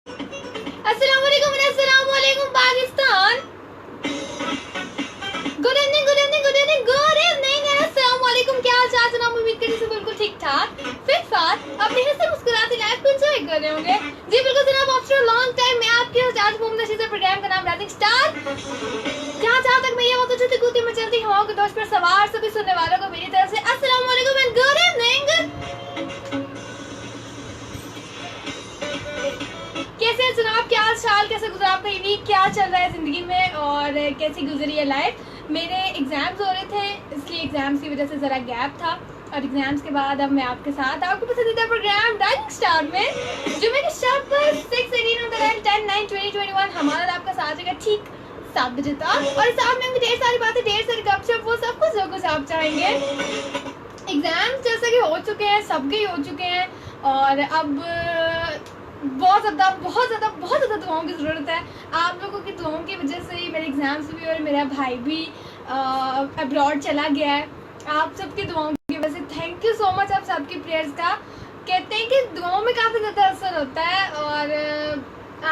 अस्सलाम वालेकुम अस्सलाम वालेकुम Pakistan. Good evening good evening good evening good evening अस्सलाम वालेकुम। क्या हाल चाल जनाब? उम्मीद करती हूँ बिल्कुल ठीक ठाक फिट फाट अपने हिस्से मुस्कुराती लाइफ को एंजॉय कर रहे होंगे। जी बिल्कुल जनाब, आफ्टर लॉन्ग टाइम मैं आपके होस्ट आज मोहम्मद रशीद, प्रोग्राम का नाम राइजिंग स्टार। जहाँ तक मैं ये वक्त उछलती कूदती मैं चलती हवाओं के दोस्त पर सवार सभी सुनने वालों को मेरी तरफ से अस्सलाम वालेकुम एंड गुड इवनिंग। कैसे हैं जनाब? क्या हाल चाल, कैसे गुजरा आपका ये वीक? क्या चल रहा है ज़िंदगी में और कैसी गुजरी है लाइफ? मेरे एग्ज़ाम्स हो रहे थे, इसलिए एग्ज़ाम्स की वजह से ज़रा गैप था और एग्ज़ाम्स के बाद अब मैं आपके साथ आपको पसंदीदा प्रोग्राम राइजिंग स्टार में जुमे के शाम पर 6/10/9/2021 हमारा आपका साथ रहेगा ठीक 7 बजे तक। और सामने होंगी ढेर सारी बातें, ढेर सारी गपशप, वो सब कुछ जो कुछ आप चाहेंगे। एग्ज़ाम्स जैसे कि हो चुके हैं, सबके ही हो चुके हैं और अब बहुत ज़्यादा दुआओं की ज़रूरत है। आप लोगों की दुआओं की वजह से ही मेरे एग्ज़ाम्स भी और मेरा भाई भी अब्रॉड चला गया है। आप सबकी दुआओं की वजह से थैंक यू सो मच। आप सबकी प्रेयर्स का कहते हैं कि दुआओं में काफ़ी ज़्यादा असर होता है और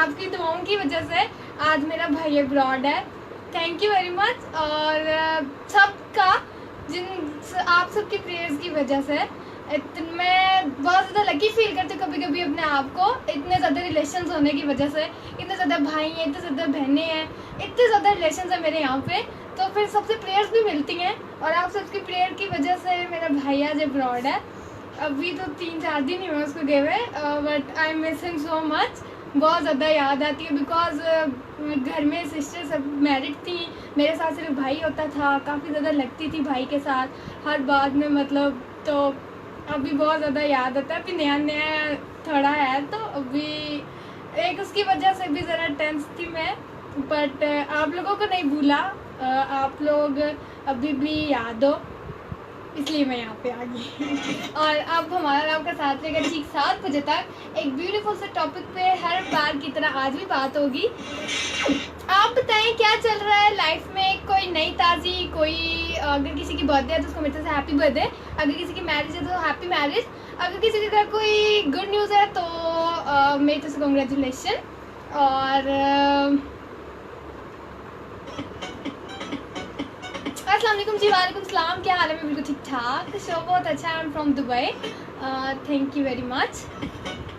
आपकी दुआओं की वजह से आज मेरा भाई अब्रॉड है। Thank you very much. और सबका जिन आप सबकी प्रेयर्स की वजह से मैं बहुत ज़्यादा लकी फील करती हूँ कभी कभी अपने आप को। इतने ज़्यादा रिलेशंस होने की वजह से, इतने ज़्यादा भाई हैं, इतने ज़्यादा बहनें हैं, इतने ज़्यादा रिलेशंस हैं मेरे यहाँ पे, तो फिर सबसे प्रेयर्स भी मिलती हैं और आप सबकी प्रेयर की वजह से मेरा भाई आज अब्रॉड है। अभी तो 3-4 दिन ही हुए उसको गए हुए, but I miss him so much. बहुत ज़्यादा याद आती है बिकॉज घर में सिस्टर सब मैरिड थी, मेरे साथ सिर्फ भाई होता था, काफ़ी ज़्यादा लगती थी भाई के साथ हर बात में, मतलब तो अभी बहुत ज़्यादा याद आता है। अभी नया नया थोड़ा है तो अभी एक उसकी वजह से भी ज़रा टेंस थी मैं, बट आप लोगों को नहीं भूला, आप लोग अभी भी याद हो, इसलिए मैं यहाँ पे आ गई। और अब हमारा आपका साथ रहेगा ठीक 7 बजे तक एक ब्यूटीफुल से टॉपिक पे हर बार की तरह आज भी बात होगी। आप बताएं क्या चल रहा है लाइफ में? कोई नई ताज़ी, कोई अगर किसी की बर्थडे है तो उसको मेरी तरफ से हैप्पी बर्थडे, अगर किसी की मैरिज है तो हैप्पी मैरिज, अगर किसी के घर कोई गुड न्यूज़ है तो मेरी तरफ से कॉन्ग्रेचुलेशन। और अस्सलाम वालेकुम जी। वालेकुम सलाम। क्या हाल है? मैं बिल्कुल ठीक ठाक। शो बहुत अच्छा है। I am from Dubai. Thank you very much.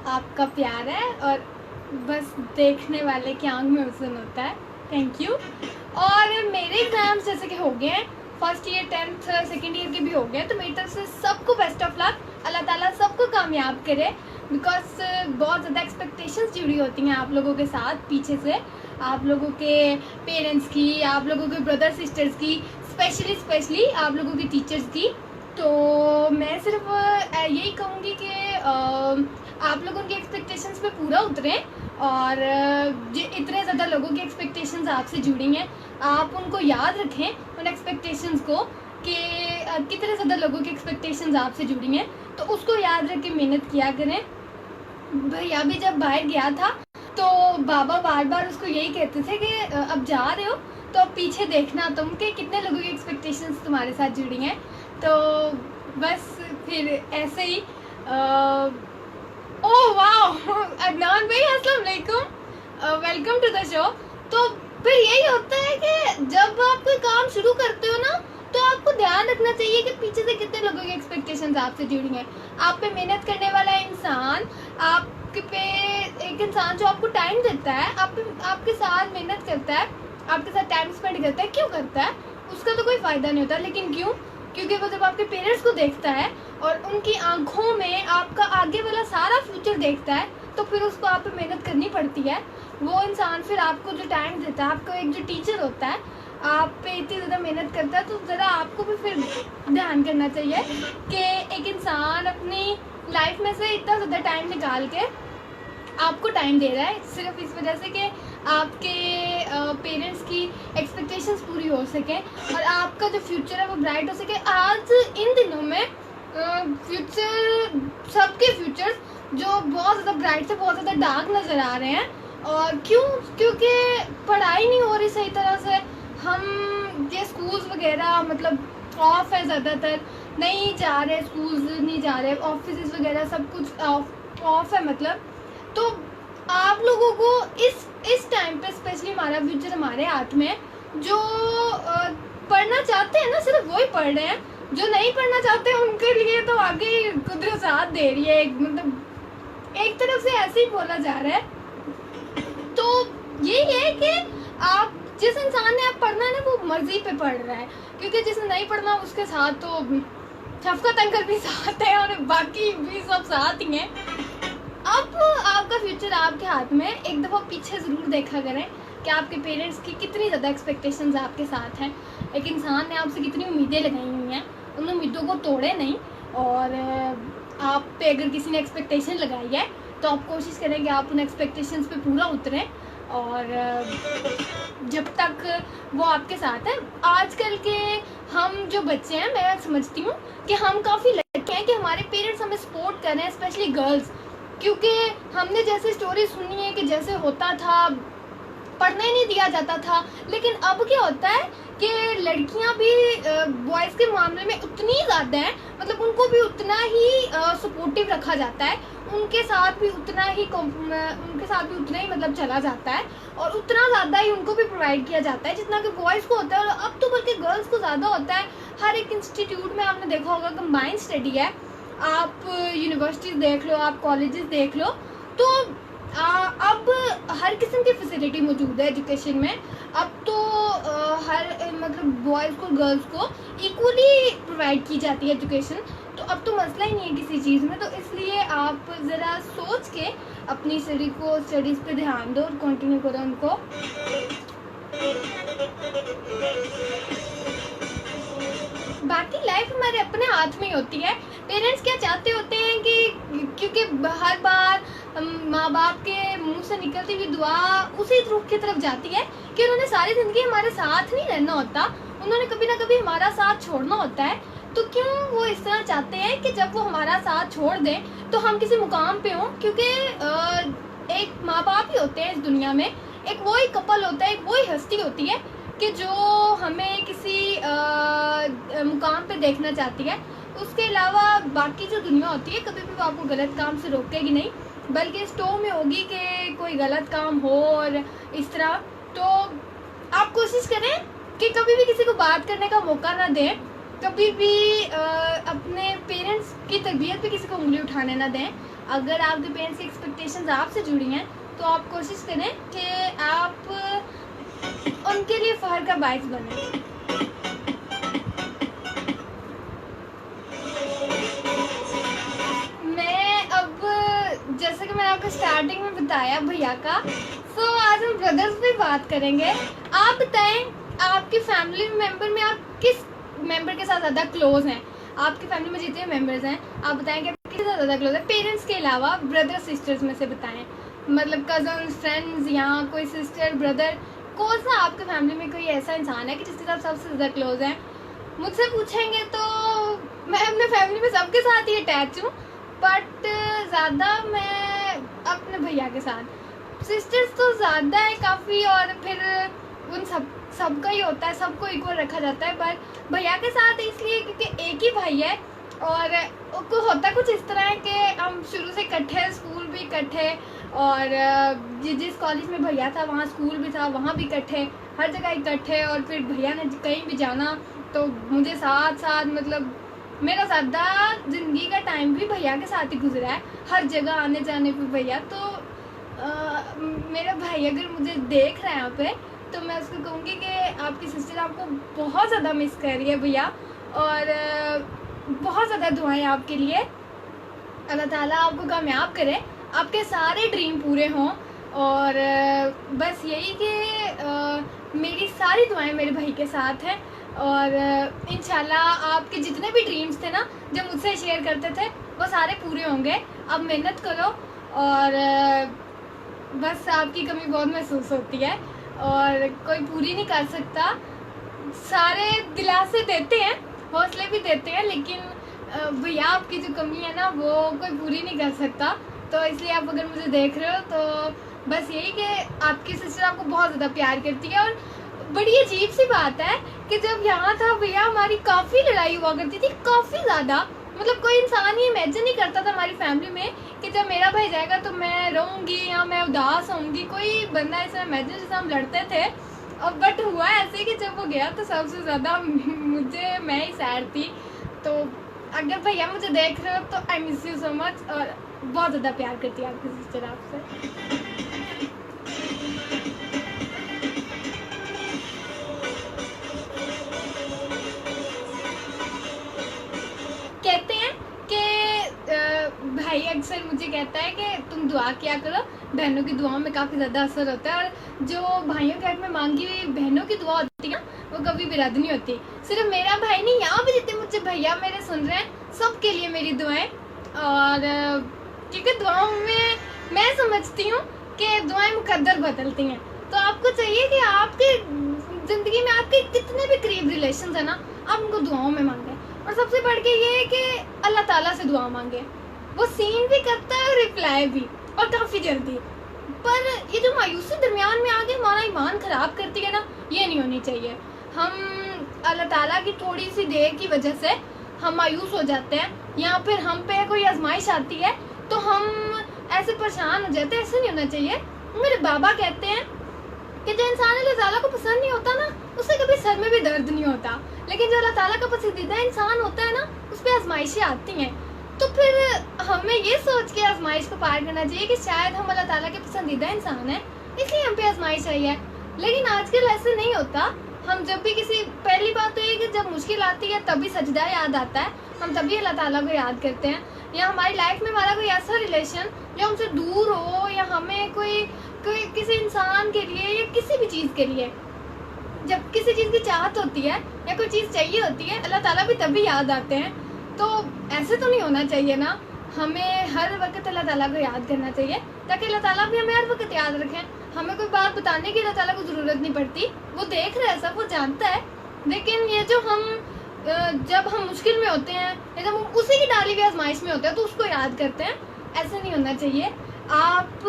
आपका प्यार है और बस देखने वाले की आंख में हुस्न होता है। Thank you. और मेरे एग्ज़ाम्स जैसे कि हो गए हैं, first year 10th second year के भी हो गए, तो मेरी तरफ से सबको बेस्ट ऑफ लक। अल्लाह ताला सबको कामयाब करे बिकॉज बहुत ज़्यादा एक्सपेक्टेशंस जुड़ी होती हैं आप लोगों के साथ पीछे से, आप लोगों के पेरेंट्स की, आप लोगों के ब्रदर सिस्टर्स की, स्पेशली आप लोगों की टीचर्स की। तो मैं सिर्फ यही कहूँगी कि आप लोग उनके एक्सपेक्टेशंस पे पूरा उतरें और इतने ज़्यादा लोगों की एक्सपेक्टेशंस आपसे जुड़ी हैं, आप उनको याद रखें उन एक्सपेक्टेशंस को कि कितने ज़्यादा लोगों की एक्सपेक्टेशंस आपसे जुड़ी हैं, तो उसको याद रख के मेहनत किया करें। भैया भी जब बाहर गया था तो बाबा बार बार उसको यही कहते थे कि अब जा रहे हो तो अब पीछे देखना तुम कि कितने लोगों की एक्सपेक्टेशंस तुम्हारे साथ जुड़ी हैं। तो बस फिर ऐसे ही ओह वाह अदनान भाई अस्सलाम वालेकुम, वेलकम टू द शो। तो फिर यही होता है कि जब आप कोई काम शुरू करते हो ना तो आपको ध्यान रखना चाहिए कि पीछे से कितने लोगों की एक्सपेक्टेशंस आपसे जुड़ी हैं। आप पे मेहनत करने वाला इंसान, आपके पे एक इंसान जो आपको टाइम देता है, आपके साथ मेहनत करता है, आपके साथ टाइम स्पेंड करता है, क्यों करता है? उसका तो कोई फ़ायदा नहीं होता, लेकिन क्यों? क्योंकि वो जब आपके पेरेंट्स को देखता है और उनकी आंखों में आपका आगे वाला सारा फ्यूचर देखता है तो फिर उसको आप पे मेहनत करनी पड़ती है। वो इंसान फिर आपको जो टाइम देता है, आपका एक जो टीचर होता है, आप पे इतनी ज़्यादा मेहनत करता है, तो ज़रा आपको भी फिर ध्यान करना चाहिए कि एक इंसान अपनी लाइफ में से इतना ज़्यादा टाइम निकाल के आपको टाइम दे रहा है सिर्फ इस वजह से कि आपके पेरेंट्स की एक्सपेक्टेशंस पूरी हो सके और आपका जो फ्यूचर है वो ब्राइट हो सके। आज इन दिनों में फ्यूचर, सबके फ्यूचर्स जो बहुत ज़्यादा ब्राइट से बहुत ज़्यादा डार्क नज़र आ रहे हैं। और क्यों? क्योंकि पढ़ाई नहीं हो रही सही तरह से। हम ये स्कूल्स वगैरह मतलब ऑफ है, ज़्यादातर नहीं जा रहे, स्कूल्स नहीं जा रहे, ऑफिस वगैरह सब कुछ ऑफ है मतलब। तो आप लोगों को इस टाइम पे स्पेशली हमारा फ्यूचर हमारे हाथ में है। जो पढ़ना चाहते हैं ना सिर्फ वही पढ़ रहे हैं, जो नहीं पढ़ना चाहते हैं उनके लिए तो आगे कुदरत साथ दे रही है। मतलब एक तरफ से ऐसे ही बोला जा रहा है। तो यही है कि आप जिस इंसान ने आप पढ़ना है ना वो मर्जी पे पढ़ रहा है, क्योंकि जिसने नहीं पढ़ना उसके साथ तो शफकत अंकल भी साथ है और बाकी भी सब साथ ही हैं। अब आपका फ्यूचर आपके हाथ में। एक दफ़ा पीछे ज़रूर देखा करें कि आपके पेरेंट्स की कितनी ज़्यादा एक्सपेक्टेशंस आपके साथ हैं। एक इंसान ने आपसे कितनी उम्मीदें लगाई हुई हैं, उन उम्मीदों को तोड़े नहीं। और आप पे अगर किसी ने एक्सपेक्टेशन लगाई है तो आप कोशिश करें कि आप उन एक्सपेक्टेशंस पे पूरा उतरें। और जब तक वो आपके साथ है, आजकल के हम जो बच्चे हैं, मैं समझती हूँ कि हम काफ़ी लड़के हैं कि हमारे पेरेंट्स हमें सपोर्ट कर रहे हैं, स्पेशली गर्ल्स। क्योंकि हमने जैसे स्टोरी सुनी है कि जैसे होता था पढ़ने नहीं दिया जाता था, लेकिन अब क्या होता है कि लड़कियां भी बॉयज़ के मामले में उतनी ज़्यादा हैं, मतलब उनको भी उतना ही सपोर्टिव रखा जाता है, उनके साथ भी उतना ही मतलब चला जाता है और उतना ज़्यादा ही उनको भी प्रोवाइड किया जाता है जितना कि बॉयज़ को होता है। और अब तो बल्कि गर्ल्स को ज़्यादा होता है। हर एक इंस्टीट्यूट में आपने देखा होगा कंबाइंड स्टडी है, आप यूनिवर्सिटीज़ देख लो, आप कॉलेजेस देख लो, तो अब हर किस्म की फैसिलिटी मौजूद है एजुकेशन में। अब तो हर मतलब बॉयज़ को गर्ल्स को इक्वली प्रोवाइड की जाती है एजुकेशन। तो अब तो मसला ही नहीं है किसी चीज़ में। तो इसलिए आप ज़रा सोच के अपनी स्टडीज़ पे ध्यान दो और कंटिन्यू करो उनको। बाकी लाइफ हमारे अपने हाथ में ही होती है। पेरेंट्स क्या चाहते होते हैं कि क्योंकि हर बार माँ बाप के मुंह से निकलती हुई दुआ उसी रुख की तरफ जाती है कि उन्होंने सारी ज़िंदगी हमारे साथ नहीं रहना होता, उन्होंने कभी ना कभी हमारा साथ छोड़ना होता है। तो क्यों वो इस तरह चाहते हैं कि जब वो हमारा साथ छोड़ दें तो हम किसी मुकाम पे हों, क्योंकि एक माँ बाप ही होते हैं इस दुनिया में, एक वही कपल होता है, एक वही हस्ती होती है कि जो हमें किसी मुकाम पे देखना चाहती है। उसके अलावा बाकी जो दुनिया होती है कभी भी वो आपको गलत काम से रोकेगी नहीं, बल्कि इस टो में होगी कि कोई गलत काम हो और इस तरह। तो आप कोशिश करें कि कभी भी किसी को बात करने का मौका ना दें, कभी भी अपने पेरेंट्स की तरबियत पे किसी को उंगली उठाने ना दें। अगर आपके पेरेंट्स की एक्सपेक्टेशंस आपसे जुड़ी हैं तो आप कोशिश करें कि आप उनके लिए फख्र का बाइस बने। मैं अब जैसे कि मैंने आपको स्टार्टिंग में बताया भैया का, तो आज हम ब्रदर्स पे बात करेंगे। आप बताएं आपकी फैमिली मेंबर में आप किस मेंबर के साथ ज़्यादा क्लोज हैं? आपकी फैमिली में जितने मेंबर्स हैं आप बताएं कि आप किसके साथ ज़्यादा क्लोज है? पेरेंट्स के अलावा ब्रदर सिस्टर्स में से बताएं, मतलब कजन, फ्रेंड्स या कोई सिस्टर ब्रदर, कौन सा आपके फैमिली में कोई ऐसा इंसान है कि जिसके साथ सबसे ज़्यादा क्लोज है? मुझसे पूछेंगे तो मैं अपने फैमिली में सबके साथ ही अटैच हूँ, बट ज़्यादा मैं अपने भैया के साथ। सिस्टर्स तो ज़्यादा है काफ़ी, और फिर उन सबका ही होता है, सबको इक्वल रखा जाता है। पर भैया के साथ इसलिए क्योंकि एक ही भाई है और उसको होता कुछ इस तरह है कि हम शुरू से इकट्ठे, स्कूल भी इकट्ठे, और जिस कॉलेज में भैया था वहाँ स्कूल भी था, वहाँ भी इकट्ठे, हर जगह इकट्ठे। और फिर भैया ने कहीं भी जाना तो मुझे साथ साथ, मतलब मेरा ज़्यादा ज़िंदगी का टाइम भी भैया के साथ ही गुजरा है, हर जगह आने जाने पे भैया। तो मेरा भाई अगर मुझे देख रहा है यहाँ पे तो मैं उसको कहूँगी कि आपकी सिस्टर आपको बहुत ज़्यादा मिस कर रही है भैया, और बहुत ज़्यादा दुआएं आपके लिए। अल्लाह ताला आपको कामयाब करे, आपके सारे ड्रीम पूरे हों। और बस यही कि मेरी सारी दुआएं मेरे भाई के साथ हैं, और इंशाल्लाह आपके जितने भी ड्रीम्स थे ना जो मुझसे शेयर करते थे वो सारे पूरे होंगे। अब मेहनत करो, और बस आपकी कमी बहुत महसूस होती है और कोई पूरी नहीं कर सकता। सारे दिलासे देते हैं, हौसले भी देते हैं, लेकिन भैया आपकी जो कमी है ना वो कोई पूरी नहीं कर सकता। तो इसलिए आप अगर मुझे देख रहे हो तो बस यही कि आपकी सिस्टर आपको बहुत ज़्यादा प्यार करती है। और बड़ी अजीब सी बात है कि जब यहाँ था भैया हमारी काफ़ी लड़ाई हुआ करती थी, काफ़ी ज़्यादा, मतलब कोई इंसान ये इमेजिन नहीं करता था हमारी फैमिली में कि जब मेरा भाई जाएगा तो मैं रहूँगी या मैं उदास होंगी। कोई बंदा ऐसा इमेजिन, जैसे हम लड़ते थे। और बट हुआ ऐसे कि जब वो गया तो सबसे ज़्यादा मैं ही सैड थी। तो अगर भैया मुझे देख रहे हो तो I miss you so much, और बहुत ज़्यादा प्यार करती है आपकी सिस्टर आपसे। कहते हैं कि भाई अक्सर मुझे कहता है कि तुम दुआ किया करो, बहनों की दुआओं में काफ़ी ज़्यादा असर होता है। और जो भाइयों के हक में मांगी हुई बहनों की दुआ होती है ना, वो कभी भी रद्द नहीं होती। सिर्फ मेरा भाई नहीं, यहाँ भी जितने मुझे भैया मेरे सुन रहे हैं, सबके लिए मेरी दुआएं। और क्योंकि दुआओं में मैं समझती हूँ कि दुआएं मुकद्दर बदलती हैं। तो आपको चाहिए कि आपके ज़िंदगी में आपके कितने भी करीब रिलेशन है ना, आप उनको दुआओं में मांगें। और सबसे बढ़ के ये है कि अल्लाह ताला से दुआ मांगे। वो सीन भी करता है और रिप्लाई भी, और काफ़ी जल्दी। पर ये जो मायूसी दरमियान में आके हमारा ईमान ख़राब करती है ना, ये नहीं होनी चाहिए। हम अल्लाह ताला की थोड़ी सी देर की वजह से हम मायूस हो जाते हैं, या फिर हम पे कोई आजमाइश आती है तो हम ऐसे परेशान हो जाते हैं। ऐसे नहीं होना चाहिए। मेरे बाबा कहते हैं कि जो इंसान अल्लाह ताला को पसंद नहीं होता ना, उससे कभी सर में भी दर्द नहीं होता। लेकिन जो अल्लाह ताला का पसंदीदा इंसान होता है ना, उस पर आजमाइशें आती हैं। तो फिर हमें ये सोच के आजमाइश को पार करना चाहिए कि शायद हम अल्लाह ताला के पसंदीदा इंसान हैं, इसलिए हम पे आजमाइश आई है। लेकिन आजकल ऐसे नहीं होता। हम जब भी किसी, पहली बात तो ये कि जब मुश्किल आती है तभी सजदा याद आता है, हम तभी अल्लाह ताला को याद करते हैं। या हमारी लाइफ में हमारा कोई ऐसा रिलेशन जो हमसे दूर हो, या हमें कोई किसी इंसान के लिए या किसी भी चीज़ के लिए, जब किसी चीज़ की चाहत होती है या कोई चीज़ चाहिए होती है, अल्लाह ताला भी तभी याद आते हैं। तो ऐसे तो नहीं होना चाहिए ना। हमें हर वक्त अल्लाह ताला को याद करना चाहिए, ताकि अल्लाह ताला भी हमें हर वक्त याद रखें। हमें कोई बात बताने की अल्लाह ताला को ज़रूरत नहीं पड़ती, वो देख रहा है, सब वो जानता है। लेकिन ये जो हम जब हम मुश्किल में होते हैं या जब हम उसी की डाली हुई आजमाइश में होते हैं तो उसको याद करते हैं, ऐसे नहीं होना चाहिए। आप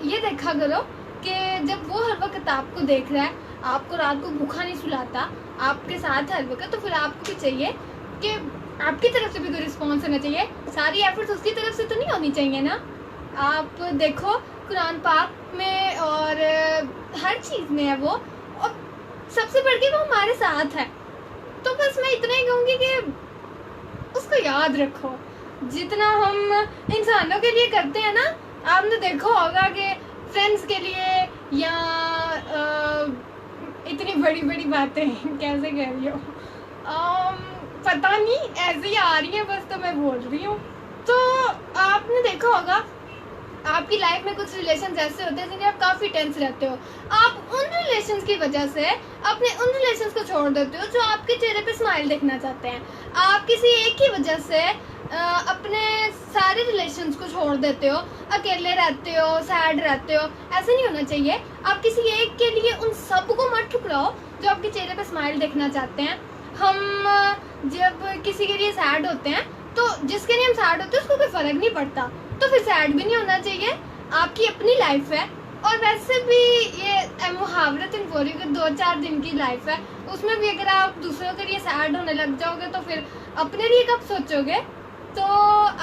ये देखा करो कि जब वो हर वक्त आपको देख रहा है, आपको रात को भूखा नहीं सुलाता, आपके साथ हर वक्त, तो फिर आपको भी चाहिए कि आपकी तरफ से भी कोई रिस्पॉन्स होना चाहिए। सारी एफर्ट्स उसकी तरफ से तो नहीं होनी चाहिए ना। आप देखो कुरान पाक में और हर चीज़ में है वो, और सबसे बढ़ के वो हमारे साथ है। तो बस मैं इतना ही कहूँगी कि उसको याद रखो। जितना हम इंसानों के लिए करते हैं ना, आपने देखा होगा कि फ्रेंड्स के लिए या इतनी बड़ी बड़ी बातें कैसे कह रही हो, पता नहीं, ऐसे ही आ रही है बस, तो मैं बोल रही हूँ। तो आपने देखा होगा आपकी लाइफ में कुछ रिलेशंस ऐसे होते हैं जिनके आप काफ़ी टेंस रहते हो। आप उन रिलेशंस की वजह से अपने उन रिलेशंस को छोड़ देते हो जो आपके चेहरे पे स्माइल देखना चाहते हैं। आप किसी एक की वजह से अपने सारे रिलेशंस को छोड़ देते हो, अकेले रहते हो, सैड रहते हो। ऐसे नहीं होना चाहिए। आप किसी एक के लिए उन सब को मत ठुकराओ जो आपके चेहरे पे स्माइल देखना चाहते हैं। हम जब किसी के लिए सैड होते हैं तो जिसके लिए हम सैड होते हैं उसको कोई फ़र्क नहीं पड़ता, तो फिर सैड भी नहीं होना चाहिए। आपकी अपनी लाइफ है, और वैसे भी ये मुहावरत इन बोली कि 2-4 दिन की लाइफ है, उसमें भी अगर आप दूसरों के लिए सैड होने लग जाओगे तो फिर अपने लिए कब सोचोगे। तो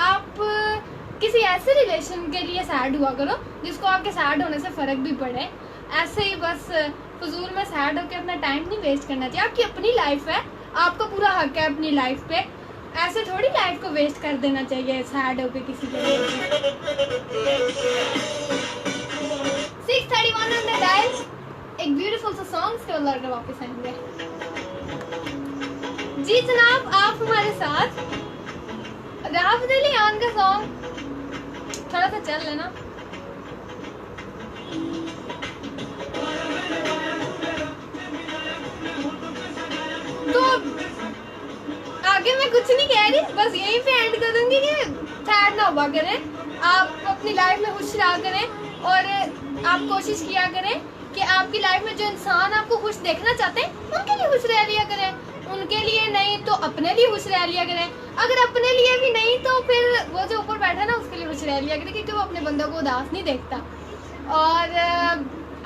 आप किसी ऐसे रिलेशन के लिए सैड हुआ करो जिसको आपके सैड होने से फ़र्क भी पड़े। ऐसे ही बस फजूल में सैड होकर अपना टाइम नहीं वेस्ट करना चाहिए। आपकी अपनी लाइफ है, आपका पूरा हक है अपनी लाइफ पे। ऐसे थोड़ी लाइफ को वेस्ट कर देना चाहिए सैड होकर किसी के लिए। 6:31 ऑन द डायल, एक ब्यूटीफुल सा सॉन्ग के बाद वापस आएंगे। जी जनाब, आप हमारे साथ राहत अली खान का सॉन्ग थोड़ा सा चल लेना। तो आगे मैं कुछ नहीं कह रही, बस यहीं पे एंड कर दूंगी कि सैड ना हुआ करें, आप अपनी लाइफ में खुश रहा करें, और आप कोशिश किया करें कि आपकी लाइफ में जो इंसान आपको खुश देखना चाहते हैं उनके लिए खुश रह लिया करें। उनके लिए नहीं तो अपने लिए खुश रह लिया करें। अगर अपने लिए भी नहीं तो फिर वो जो ऊपर बैठा ना उसके लिए खुश रह लिया करें, क्योंकि वो अपने बंदों को उदास नहीं देखता। और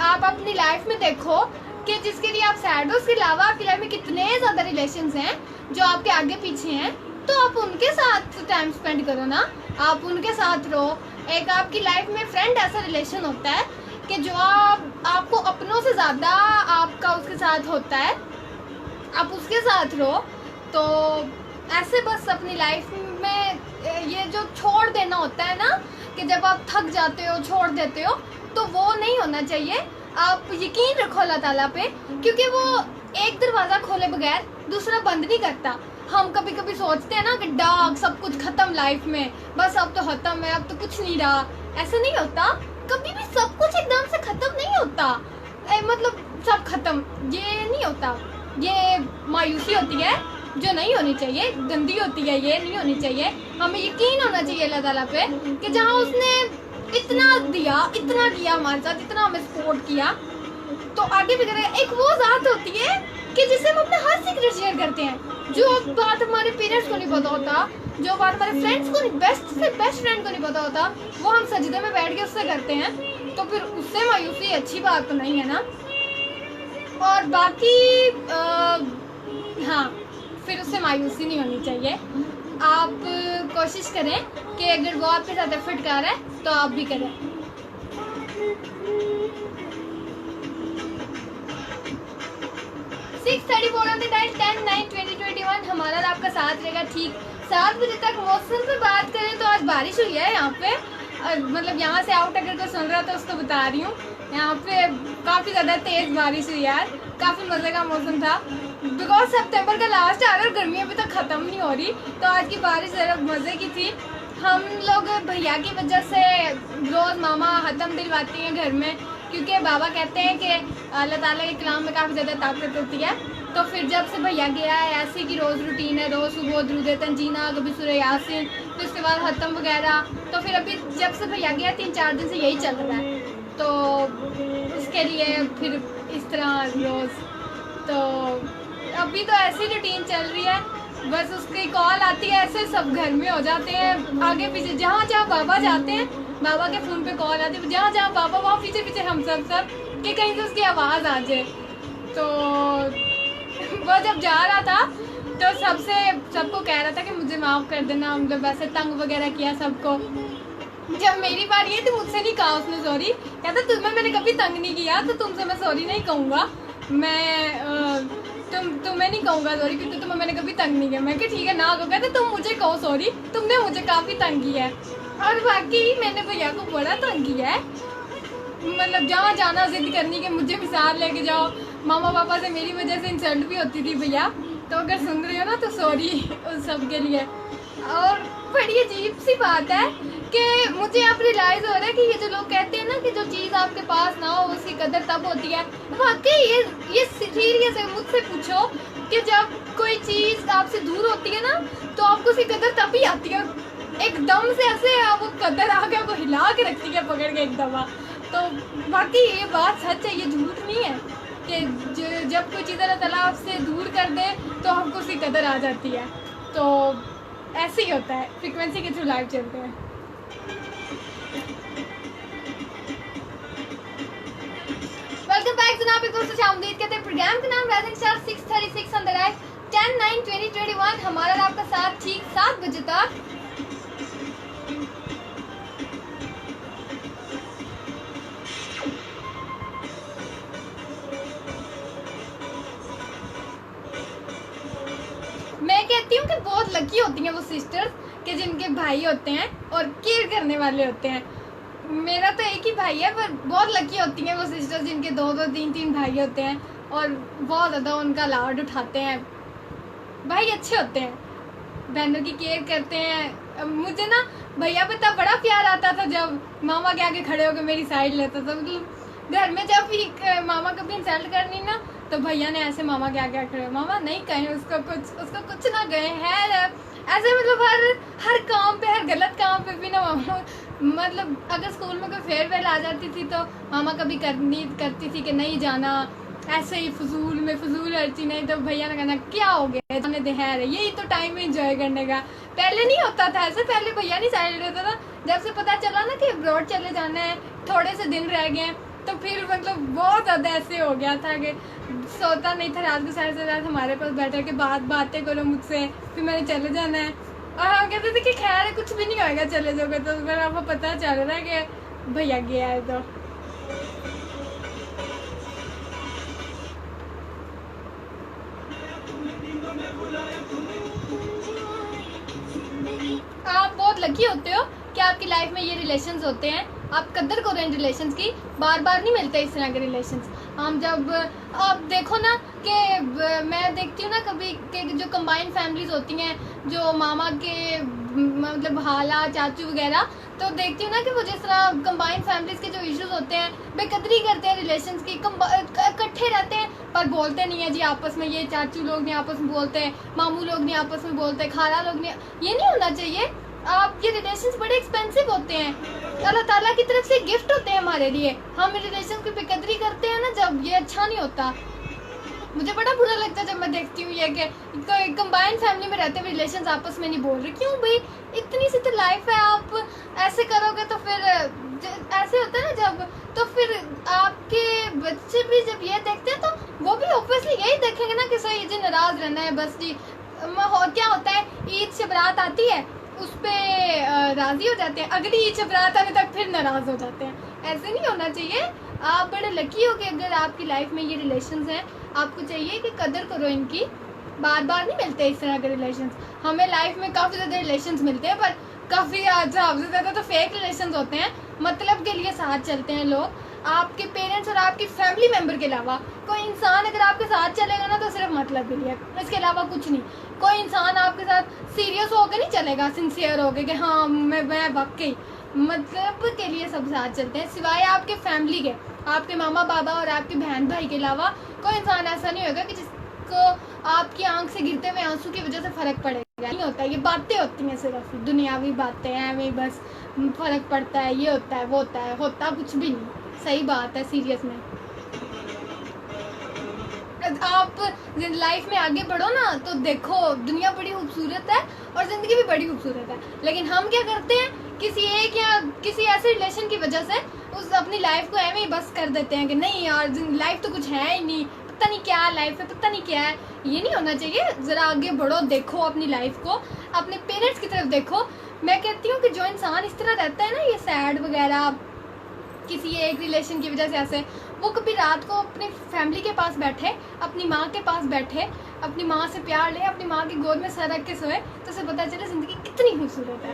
आप अपनी लाइफ में देखो कि जिसके लिए आप सैड हो, उसके अलावा आपकी लाइफ में कितने ज़्यादा रिलेशंस हैं जो आपके आगे पीछे हैं। तो आप उनके साथ टाइम स्पेंड करो ना, आप उनके साथ रहो। एक आपकी लाइफ में फ्रेंड ऐसा रिलेशन होता है कि जो आपको अपनों से ज़्यादा आपका उसके साथ होता है, आप उसके साथ रहो। तो ऐसे बस अपनी लाइफ में ये जो छोड़ देना होता है ना, कि जब आप थक जाते हो छोड़ देते हो, तो वो नहीं होना चाहिए। आप यकीन रखो अल्लाह ताला पे, क्योंकि वो एक दरवाज़ा खोले बगैर दूसरा बंद नहीं करता। हम कभी कभी सोचते हैं ना कि डार्क सब कुछ ख़त्म लाइफ में, बस अब तो ख़त्म है, अब तो कुछ नहीं रहा। ऐसा नहीं होता, कभी भी सब कुछ एकदम से ख़त्म नहीं होता। मतलब सब ख़त्म ये नहीं होता, ये मायूसी होती है जो नहीं होनी चाहिए, गंदी होती है, ये नहीं होनी चाहिए। हमें यकीन होना चाहिए अल्लाह ताला पे कि जहाँ उसने इतना दिया, इतना किया हमारे साथ, इतना हमें सपोर्ट किया, तो आगे भी करेगा। एक वो ज़ात होती है कि जिससे हम अपना हर सीक्रेट शेयर करते हैं। जो बात हमारे पेरेंट्स को नहीं पता होता, जो बात हमारे फ्रेंड्स को नहीं, बेस्ट से बेस्ट फ्रेंड को नहीं पता होता, वो हम सजदे में बैठ के उससे करते हैं। तो फिर उससे मायूसी अच्छी बात तो नहीं है ना। और बाकी हाँ, फिर उससे मायूसी नहीं होनी चाहिए। आप कोशिश करें कि अगर वो आपके साथ एफर्ट कर रहा है तो आप भी करें। 6:34 ऑन द टाइम, 10/9/2021 हमारा आपका साथ रहेगा ठीक 7 बजे तक। मौसम पे बात करें तो आज बारिश हुई है यहाँ पे, मतलब यहाँ से आउट अगर कोई सुन रहा तो उसको बता रही हूँ, यहाँ पे काफ़ी ज़्यादा तेज़ बारिश हुई यार, काफ़ी मज़े का मौसम था। बिकॉज सितंबर का लास्ट आ रहा है, गर्मी अभी तक ख़त्म नहीं हो रही, तो आज की बारिश ज़रा मज़े की थी। हम लोग भैया की वजह से रोज़ मामा हतम दिलवाती हैं घर में, क्योंकि बाबा कहते हैं कि अल्लाह ताला के कलाम में काफ़ी ज़्यादा ताकत होती है। तो फिर जब से भैया गया है, ऐसे की रोज़ रूटीन है, रोज़ सुबह दुरूद तंजीना, कभी सूरह यासीन, फिर उसके बाद हतम वगैरह। तो फिर अभी जब से भैया गया 3-4 दिन से यही चल रहा है, तो उसके लिए फिर इस तरह रोज़, तो अभी तो ऐसी रूटीन चल रही है। बस उसकी कॉल आती है, ऐसे सब घर में हो जाते हैं, आगे पीछे जहाँ जहाँ बाबा जाते हैं बाबा के फ़ोन पे कॉल आती है, जहाँ जहाँ बाबा वहाँ पीछे पीछे हम सब कि कहीं से उसकी आवाज़ आ जाए। तो वो जब जा रहा था तो सबको कह रहा था कि मुझे माफ़ कर देना, मतलब वैसे तंग वगैरह किया सबको। जब मेरी बारी है तो मुझसे नहीं कहा उसने सॉरी, कहता तुम्हें मैंने कभी तंग नहीं किया तो तुमसे मैं सॉरी नहीं कहूँगा, मैं तुम्हें नहीं कहूँगा सॉरी, क्योंकि तुम्हें मैंने कभी तंग नहीं किया। मैं कि ठीक है ना कहो, कहते तुम मुझे कहो सॉरी, तुमने मुझे काफ़ी तंग किया है। और बाकी मैंने भैया को बड़ा तंग किया है, मतलब जहाँ जाना जिद करनी कि मुझे भी साथ लेके जाओ। मामा पापा से मेरी वजह से इंसल्ट भी होती थी भैया, तो अगर सुन रहे हो ना तो सॉरी उस सब के लिए। और बड़ी अजीब सी बात है कि मुझे अब रियलाइज़ हो रहा है कि ये जो लोग कहते हैं ना कि जो चीज़ आपके पास ना हो उसकी कदर तब होती है, वाकई ये सीरियस है। मुझसे पूछो कि जब कोई चीज़ आपसे दूर होती है ना तो आपको उसकी कदर तभी आती है, एकदम से ऐसे वो कदर आ गया, वो हिला के रखती है पकड़ के एक दफ़ा। तो बाकी ये बात सच है, ये झूठ नहीं है कि जब कोई चीज़ अल्लाह ताला आपसे दूर कर दे तो हमको उसकी कदर आ जाती है। तो ऐसे ही होता है, फ्रीक्वेंसी के थ्रू लाइव चलते हैं। वेलकम बैक जनाब, एक दोस्तों शामदीद कहते हैं। प्रोग्राम का नाम rising star 6:36 on the live, 10/9/2021 हमारा आपका साथ ठीक 7 बजे तक। मैं कहती हूँ कि बहुत लकी होती हैं वो सिस्टर्स कि जिनके भाई होते हैं और केयर करने वाले होते हैं। मेरा तो एक ही भाई है, पर बहुत लकी होती हैं वो सिस्टर्स जिनके 2-2, 3-3 भाई होते हैं और बहुत ज़्यादा उनका लाड उठाते हैं। भाई अच्छे होते हैं, बहनों की केयर करते हैं। मुझे ना भैया पे तब बड़ा प्यार आता था जब मामा के आगे खड़े होकर मेरी साइड लेता था। मतलब घर में जब भी मामा कभी इंसल्ट करनी ना तो भैया ने ऐसे मामा के आगे खड़े, मामा नहीं कहें उसको कुछ ना कहें है ऐसे। मतलब हर काम पे, हर गलत काम पे भी ना मामा, मतलब अगर स्कूल में कोई फेयरवेल आ जाती थी तो मामा कभी करती थी कि नहीं जाना, ऐसे ही फजूल हर्ची, नहीं तो भैया ने कहना क्या हो गया जाने दे, है यही तो टाइम है एंजॉय करने का। पहले नहीं होता था ऐसे, पहले भैया नहीं साइड रहता था। जब से पता चला ना कि अब्रॉड चले जाना है, थोड़े से दिन रह गए, तो फिर मतलब बहुत ज़्यादा ऐसे हो गया था कि सोता नहीं था रात को, साढ़े से रात हमारे पास बैठा के बातें करो मुझसे, फिर मैंने चले जाना है। और हम कहते थे कि खैर कुछ भी नहीं होएगा, चले जाओगे। तो फिर आपको पता चल रहा है कि भैया गया है। तो आप बहुत लकी होते हो कि आपकी लाइफ में ये रिलेशंस होते हैं। आप कदर करो इन रिलेशंस की, बार बार नहीं मिलते इस तरह के रिलेशंस। हम जब आप देखो ना कि मैं देखती हूँ ना कभी कि जो कंबाइंड फैमिलीज होती हैं, जो मामा के मतलब हाला चाचू वगैरह, तो देखती हूँ ना कि वो जिस तरह कंबाइंड फैमिलीज के जो इश्यूज होते हैं, बेकदरी करते हैं रिलेशंस की, इकट्ठे रहते हैं पर बोलते नहीं है जी आपस में। ये चाचू लोग नहीं आपस में बोलते हैं, मामू लोग नहीं आपस में बोलते, खाला लोग नहीं। ये नहीं होना चाहिए। आपके रिलेशंस बड़े एक्सपेंसिव होते हैं, अल्लाह ताला की तरफ से गिफ्ट होते हैं हमारे लिए। हम रिलेशन की बेकदरी करते हैं ना जब, ये अच्छा नहीं होता। मुझे बड़ा बुरा लगता है जब मैं देखती हूँ ये कि कंबाइंड फैमिली में रहते हुए रिलेशंस आपस में नहीं बोल रहे। क्यों भाई, इतनी सी तो लाइफ है, आप ऐसे करोगे तो फिर ऐसे होता है ना जब, तो फिर आपके बच्चे भी जब ये देखते हैं तो वो भी ऑब्वियसली यही देखेंगे ना कि सही जी नाराज रहना है बस जी। क्या होता है, ईद से बारात आती है उस पर राजी हो जाते हैं, अगली ईद से बारात आने तक फिर नाराज हो जाते हैं। ऐसे नहीं होना चाहिए। आप बड़े लकी हो कि अगर आपकी लाइफ में ये रिलेशंस हैं। आपको चाहिए कि कदर करो इनकी, बार बार नहीं मिलते इस तरह के रिलेशंस। हमें लाइफ में काफ़ी ज़्यादा रिलेशंस मिलते हैं, पर काफ़ी सबसे ज़्यादा तो फेक रिलेशंस होते हैं। मतलब के लिए साथ चलते हैं लोग। आपके पेरेंट्स और आपकी फैमिली मेम्बर के अलावा कोई इंसान अगर आपके साथ चलेगा ना तो सिर्फ मतलब के लिए, इसके अलावा कुछ नहीं। कोई इंसान आपके साथ सीरियस होकर नहीं चलेगा, सिंसियर होकर कि हाँ मैं वाकई, मतलब के लिए सब साथ चलते हैं। सिवाय आपके फैमिली के, आपके मामा बाबा और आपके बहन भाई के अलावा कोई इंसान ऐसा नहीं होगा कि जिसको आपकी आंख से गिरते हुए आंसू की वजह से फ़र्क पड़ेगा। नहीं होता, ये बातें होती हैं, सिर्फ दुनियावी बातें हैं, हमें बस फ़र्क पड़ता है, ये होता है वो होता है, होता कुछ भी नहीं। सही बात है, सीरियस में। आप लाइफ में आगे बढ़ो ना तो देखो दुनिया बड़ी खूबसूरत है और ज़िंदगी भी बड़ी खूबसूरत है। लेकिन हम क्या करते हैं, किसी एक या किसी ऐसे रिलेशन की वजह से उस अपनी लाइफ को ऐਵੇਂ ही बस कर देते हैं कि नहीं यार लाइफ तो कुछ है ही नहीं, पता नहीं क्या लाइफ है, पता नहीं क्या है। ये नहीं होना चाहिए। ज़रा आगे बढ़ो, देखो अपनी लाइफ को, अपने पेरेंट्स की तरफ देखो। मैं कहती हूँ कि जो इंसान इस तरह रहता है ना, ये सैड वगैरह किसी एक रिलेशन की वजह से ऐसे, वो कभी रात को अपनी फैमिली के पास बैठे, अपनी माँ के पास बैठे, अपनी माँ से प्यार ले, अपनी माँ की गोद में सर रख के सोए, तो उसे पता चले ज़िंदगी कितनी खूबसूरत है।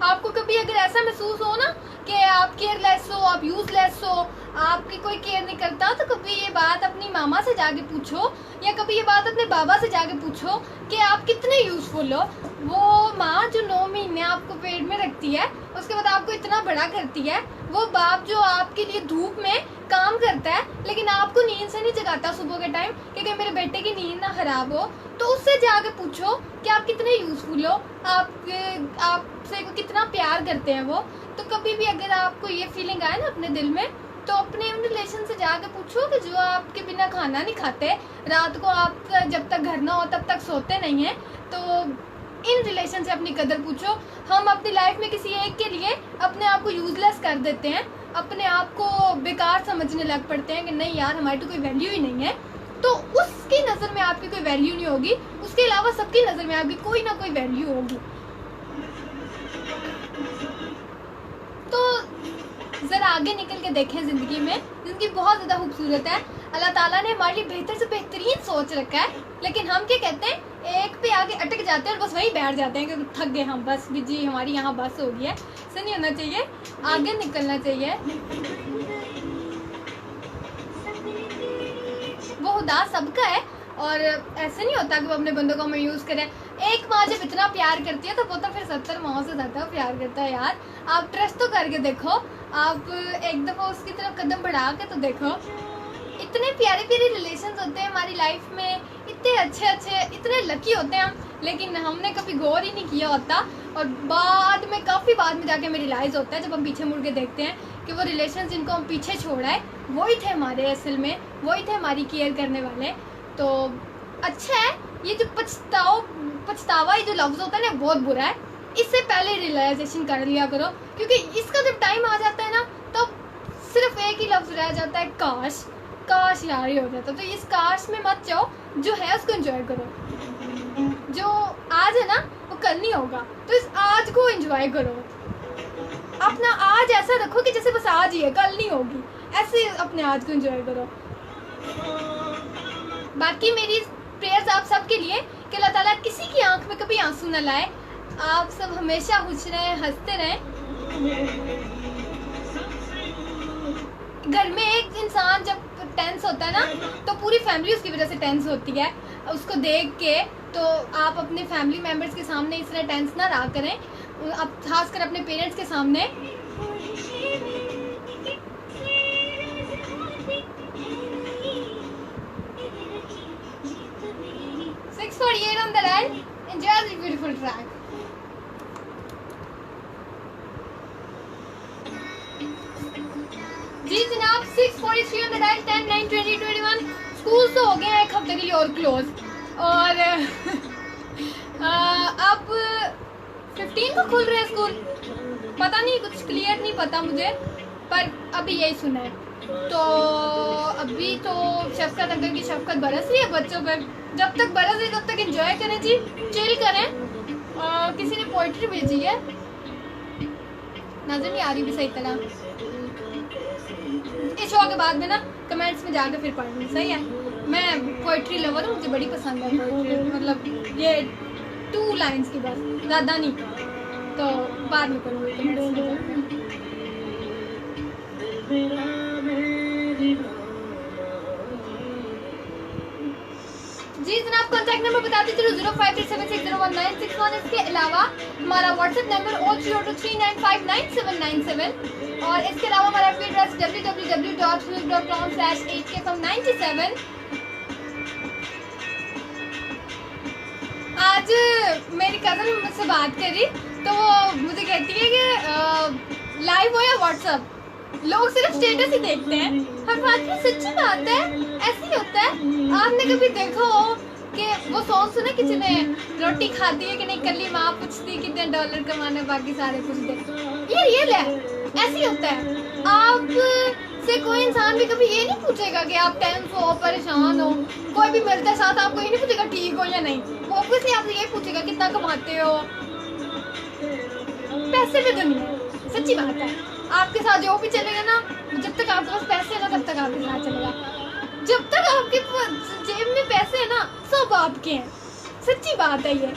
आपको कभी अगर ऐसा महसूस हो ना कि आप केयरलेस हो, आप यूजलेस हो, आपकी कोई केयर नहीं करता, तो कभी ये बात अपनी मामा से जाके पूछो या कभी ये बात अपने बाबा से जाके पूछो कि आप कितने यूज़फुल हो। वो माँ जो 9 महीने आपको पेट में रखती है, उसके बाद आपको इतना बड़ा करती है, वो बाप जो आपके लिए धूप में काम करता है लेकिन आपको नींद से नहीं जगाता सुबह के टाइम कि मेरे बेटे की नींद ना खराब हो, तो उससे जाके पूछो कि आप कितने यूज़फुल हो, आपसे कितना प्यार करते हैं वो। तो कभी भी अगर आपको ये फीलिंग आए ना अपने दिल में, तो अपने उन रिलेशन से जाके पूछो कि जो आपके बिना खाना नहीं खाते, रात को आप जब तक घर ना हो तब तक सोते नहीं हैं, तो इन रिलेशन से अपनी कदर पूछो। हम अपनी लाइफ में किसी एक के लिए अपने आप को यूजलेस कर देते हैं, अपने आप को बेकार समझने लग पड़ते हैं कि नहीं यार हमारी तो कोई वैल्यू ही नहीं है। तो उसकी नज़र में आपकी कोई वैल्यू नहीं होगी, उसके अलावा सबकी नज़र में आपकी कोई ना कोई वैल्यू होगी। तो ज़रा आगे निकल के देखें ज़िंदगी में, ज़िंदगी बहुत ज़्यादा खूबसूरत है। अल्लाह ताला ने हमारे लिए बेहतर से बेहतरीन सोच रखा है, लेकिन हम क्या कहते हैं, एक पे आगे अटक जाते हैं और बस वहीं बैठ जाते हैं कि थक गए हम, बस भी जी हमारी यहाँ बस हो गई है। ऐसा नहीं होना चाहिए, आगे निकलना चाहिए। वो खुदा सबका है और ऐसे नहीं होता कि वो अपने बंदों को हमें यूज़ करें। एक माँ जब इतना प्यार करती है तो वो तो फिर 70 माओं से ज़्यादा प्यार करता है यार। आप ट्रस्ट तो करके देखो, आप एक दफ़ा उसकी तरफ कदम बढ़ा के तो देखो। इतने प्यारे प्यारे रिलेशंस होते हैं हमारी लाइफ में, इतने अच्छे अच्छे, इतने लकी होते हैं हम, लेकिन हमने कभी गौर ही नहीं किया होता। और बाद में काफ़ी बाद में जाके हमें रियलाइज़ होता है जब हम पीछे मुड़ के देखते हैं कि वो रिलेशन जिनको हम पीछे छोड़ा है वही थे हमारे असल में, वही थे हमारी केयर करने वाले। तो अच्छा है, ये जो पछतावा ये जो लफ्ज़ होता है ना बहुत बुरा है, इससे पहले रियलाइजेशन कर लिया करो, क्योंकि इसका जब टाइम आ जाता है ना तब सिर्फ एक ही लफ्ज़ रह जाता है, काश। काश यार ये हो जाता। तो इस काश में मत जाओ, जो है उसको एंजॉय करो। जो आज है ना वो कल नहीं होगा, तो इस आज को एंजॉय करो। अपना आज ऐसा रखो कि जैसे बस आज ही है, कल नहीं होगी, ऐसे अपने आज को एंजॉय करो। बाकी मेरी प्रेयर्स आप सब के लिए कि अल्लाह ताला किसी की आंख में कभी आंसू न लाए, आप सब हमेशा खुश रहें, हंसते रहें। घर में एक इंसान जब टेंस होता है ना, तो पूरी फैमिली उसकी वजह से टेंस होती है। उसको देख के तो आप अपने फैमिली मेम्बर्स के सामने इस तरह टेंस ना रहा करें, अब खासकर अपने पेरेंट्स के सामने। on the line. Enjoy the beautiful track. जी जनाब 6:43 on the dial, 10, 9, 20, 21। स्कूल तो हो गए हैं एक हफ्ते के लिए और क्लोज, और अब 15 को खुल रहे हैं स्कूल। पता नहीं, कुछ क्लियर नहीं पता मुझे, पर अभी यही सुना है। तो अभी तो शफकत अंकल की शफकत बरस रही है बच्चों पर। जब तक बरस रही तब तक एंजॉय करें जी, चिल करें। किसी ने पोइट्री भेजी है, नजर नहीं आ रही भी सही तरह। इस शो के बाद में ना कमेंट्स में जाकर फिर पढ़ लूँ, सही है। मैं पोइट्री लवर हूँ, मुझे बड़ी पसंद है पोइट्री, मतलब ये 2 लाइन्स की बस, ज़्यादा नहीं। तो बाद में पढ़ूँगी कमेंट्स में जाकर। जी जनाब कॉन्टैक्ट नंबर बताती चलो 0537601961। इसके अलावा हमारा व्हाट्सएप नंबर 0302395997 और इसके अलावा हमारा एड्रेस www.facebook.com/8kfm97। आज मेरी कज़न मुझसे बात करी तो वो मुझे कहती है कि लाइव हो या व्हाट्सएप, लोग सिर्फ स्टेटस ही देखते हैं। हर बात की सच्ची बात है, ऐसे ही होता है। आपने कभी देखा हो कि वो सॉन्ग सुना किसी ने, रोटी खाती है कि नहीं, कली माँ पूछती कितने डॉलर कमाने, बाकी सारे पूछते। ये रियल है, ऐसे ही होता है। आप से कोई इंसान भी कभी ये नहीं पूछेगा कि आप टेंस हो, परेशान हो। कोई भी मिलता है साथ आपको ये नहीं पूछेगा ठीक हो या नहीं, वो ऑब्वियसली आपसे ये पूछेगा कितना कमाते हो। पैसे पे दुनिया, सच्ची बात है। आपके साथ जो भी चलेगा ना, जब तक आपके पास पैसे है ना तब तक आपके साथ चलेगा। जब तक आपके जेब में पैसे है ना, सब आपके हैं, सच्ची बात है ये।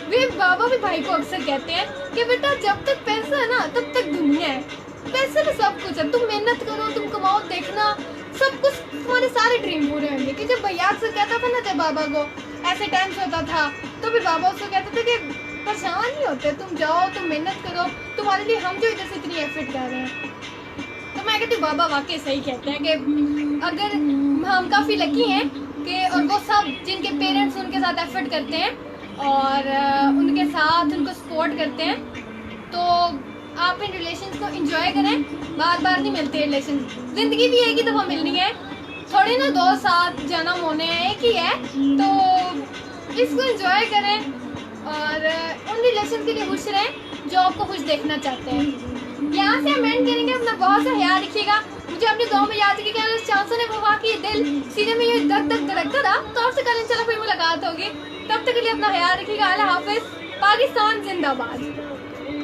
वे बाबा भी भाई को अक्सर कहते हैं कि बेटा जब तक पैसा है ना तब तक दुनिया है। पैसे में सब कुछ है, तुम मेहनत करो, तुम कमाओ, देखना सब कुछ, तुम्हारे सारे ड्रीम पूरे होंगे। कि जब भैया अक्सर कहता था ना, जब बाबा को ऐसे टेंस होता था तो फिर बाबा उसको कहते थे कि परेशान नहीं होते, तुम जाओ, तुम मेहनत करो, तुम्हारे लिए हम जो इधर से इतनी एफर्ट कर रहे हैं। तो मैं कहती हूँ बाबा वाकई सही कहते हैं कि अगर हम काफ़ी लकी हैं कि, और वो सब जिनके पेरेंट्स उनके साथ एफर्ट करते हैं और उनके साथ उनको सपोर्ट करते हैं, तो आप इन रिलेशंस को एंजॉय करें। बार बार नहीं मिलते रिलेशन, ज़िंदगी भी एक ही दफ़ा मिलनी है, थोड़ी ना 2 साथ जन्म होने हैं, एक ही है। तो इसको एंजॉय करें और उन रिलेशन के लिए खुश रहें जो आपको खुश देखना चाहते हैं। यहाँ से हम एंड करेंगे। अपना बहुत सा ख्याल रखिएगा। मुझे अपने गाँव में याद रखिएगा, चांसों ने वफा की दिल सीने में ये धक धक धड़कता था। तो आपसे कल इंशाल्लाह फिर मुलाकात होगी, तब तक के लिए अपना ख्याल रखिएगा। अल्लाह हाफिज़। पाकिस्तान जिंदाबाद।